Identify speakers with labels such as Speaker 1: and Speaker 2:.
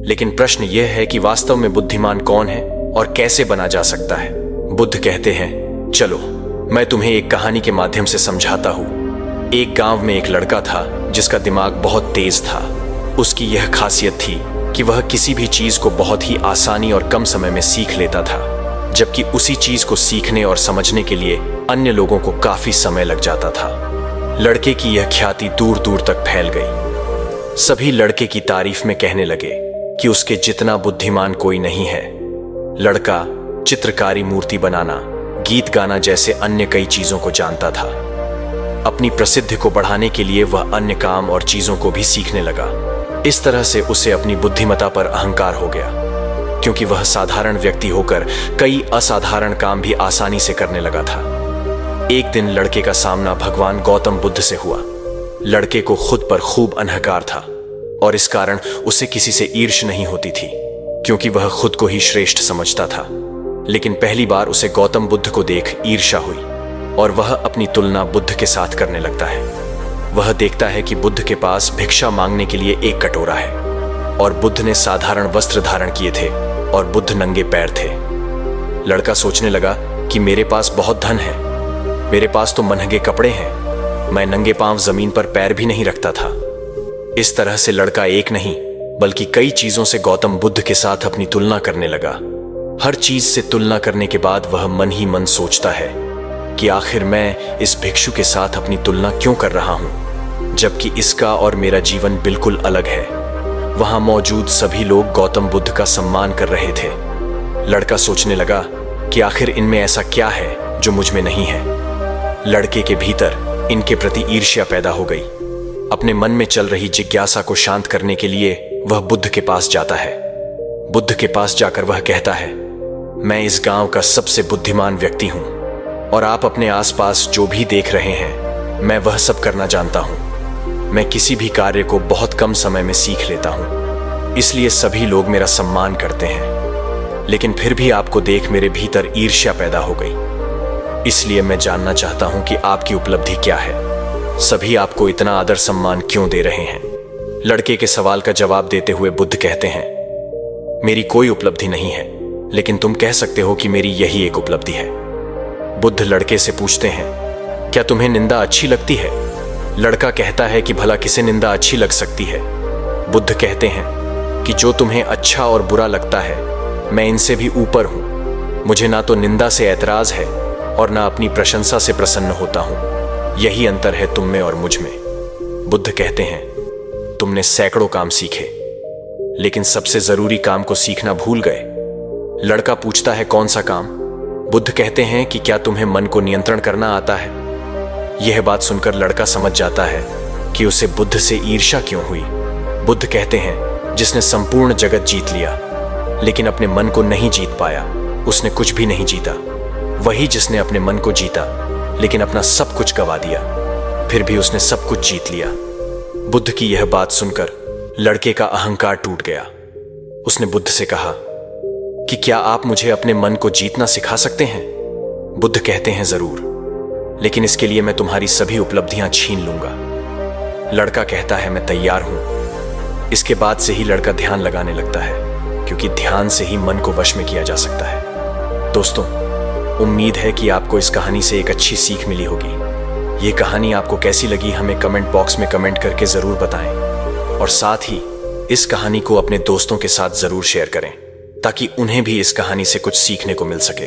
Speaker 1: लेकिन प्रश्न यह है कि वास्तव में बुद्धिमान कौन है और कैसे बना जा सकता है। बुद्ध कहते हैं, चलो मैं तुम्हें एक कहानी के माध्यम से समझाता हूँ। एक गांव में एक लड़का था जिसका दिमाग बहुत तेज था। उसकी यह खासियत थी कि वह किसी भी चीज को बहुत ही आसानी और कम समय में सीख लेता था, जबकि उसी चीज को सीखने और समझने के लिए अन्य लोगों को काफी समय लग जाता था। लड़के की यह ख्याति दूर दूर तक फैल गई। सभी लड़के की तारीफ में कहने लगे कि उसके जितना बुद्धिमान कोई नहीं है। लड़का चित्रकारी, मूर्ति बनाना, गीत गाना जैसे अन्य कई चीजों को जानता था। अपनी प्रसिद्धि को बढ़ाने के लिए वह अन्य काम और चीजों को भी सीखने लगा। इस तरह से उसे अपनी बुद्धिमत्ता पर अहंकार हो गया, क्योंकि वह साधारण व्यक्ति होकर कई असाधारण काम भी आसानी से करने लगा था। एक दिन लड़के का सामना भगवान गौतम बुद्ध से हुआ। लड़के को खुद पर खूब अहंकार था और इस कारण उसे किसी से ईर्ष नहीं होती थी, क्योंकि वह खुद को ही श्रेष्ठ समझता था। लेकिन पहली बार उसे गौतम बुद्ध को देख ईर्ष्या हुई और वह अपनी तुलना बुद्ध के साथ करने लगता है। वह देखता है कि बुद्ध के पास भिक्षा मांगने के लिए एक कटोरा है और बुद्ध ने साधारण वस्त्र धारण किए थे और बुद्ध नंगे पैर थे। लड़का सोचने लगा कि मेरे पास बहुत धन है, मेरे पास तो महंगे कपड़े हैं, मैं नंगे पांव जमीन पर पैर भी नहीं रखता था। इस तरह से लड़का एक नहीं बल्कि कई चीजों से गौतम बुद्ध के साथ अपनी तुलना करने लगा। हर चीज से तुलना करने के बाद वह मन ही मन सोचता है कि आखिर मैं इस भिक्षु के साथ अपनी तुलना क्यों कर रहा हूं, जबकि इसका और मेरा जीवन बिल्कुल अलग है। वहां मौजूद सभी लोग गौतम बुद्ध का सम्मान कर रहे थे। लड़का सोचने लगा कि आखिर इनमें ऐसा क्या है जो मुझ में नहीं है। लड़के के भीतर इनके प्रति ईर्ष्या पैदा हो गई। अपने मन में चल रही जिज्ञासा को शांत करने के लिए वह बुद्ध के पास जाता है। बुद्ध के पास जाकर वह कहता है, मैं इस गांव का सबसे बुद्धिमान व्यक्ति हूं और आप अपने आसपास जो भी देख रहे हैं मैं वह सब करना जानता हूं। मैं किसी भी कार्य को बहुत कम समय में सीख लेता हूं, इसलिए सभी लोग मेरा सम्मान करते हैं। लेकिन फिर भी आपको देख मेरे भीतर ईर्ष्या पैदा हो गई। इसलिए मैं जानना चाहता हूं कि आपकी उपलब्धि क्या है, सभी आपको इतना आदर सम्मान क्यों दे रहे हैं। लड़के के सवाल का जवाब देते हुए बुद्ध कहते हैं, मेरी कोई उपलब्धि नहीं है, लेकिन तुम कह सकते हो कि मेरी यही एक उपलब्धि है। बुद्ध लड़के से पूछते हैं, क्या तुम्हें निंदा अच्छी लगती है? लड़का कहता है कि भला किसे निंदा अच्छी लग सकती है। बुद्ध कहते हैं कि जो तुम्हें अच्छा और बुरा लगता है मैं इनसे भी ऊपर हूं। मुझे ना तो निंदा से ऐतराज है और ना अपनी प्रशंसा से प्रसन्न होता हूं। यही अंतर है तुम में और मुझ में। बुद्ध कहते हैं, तुमने सैकड़ों काम सीखे लेकिन सबसे जरूरी काम को सीखना भूल गए। लड़का पूछता है, कौन सा काम? बुद्ध कहते हैं कि क्या तुम्हें मन को नियंत्रण करना आता है? यह बात सुनकर लड़का समझ जाता है कि उसे बुद्ध से ईर्ष्या क्यों हुई। बुद्ध कहते हैं, जिसने संपूर्ण जगत जीत लिया लेकिन अपने मन को नहीं जीत पाया उसने कुछ भी नहीं जीता। वही जिसने अपने मन को जीता लेकिन अपना सब कुछ गवा दिया, फिर भी उसने सब कुछ जीत लिया। बुद्ध की यह बात सुनकर लड़के का अहंकार टूट गया। उसने बुद्ध से कहा कि क्या आप मुझे अपने मन को जीतना सिखा सकते हैं? बुद्ध कहते हैं, जरूर, लेकिन इसके लिए मैं तुम्हारी सभी उपलब्धियां छीन लूंगा। लड़का कहता है, मैं तैयार हूं। इसके बाद से ही लड़का ध्यान लगाने लगता है, क्योंकि ध्यान से ही मन को वश में किया जा सकता है। दोस्तों, उम्मीद है कि आपको इस कहानी से एक अच्छी सीख मिली होगी। ये कहानी आपको कैसी लगी हमें कमेंट बॉक्स में कमेंट करके जरूर बताएं और साथ ही इस कहानी को अपने दोस्तों के साथ जरूर शेयर करें ताकि उन्हें भी इस कहानी से कुछ सीखने को मिल सके।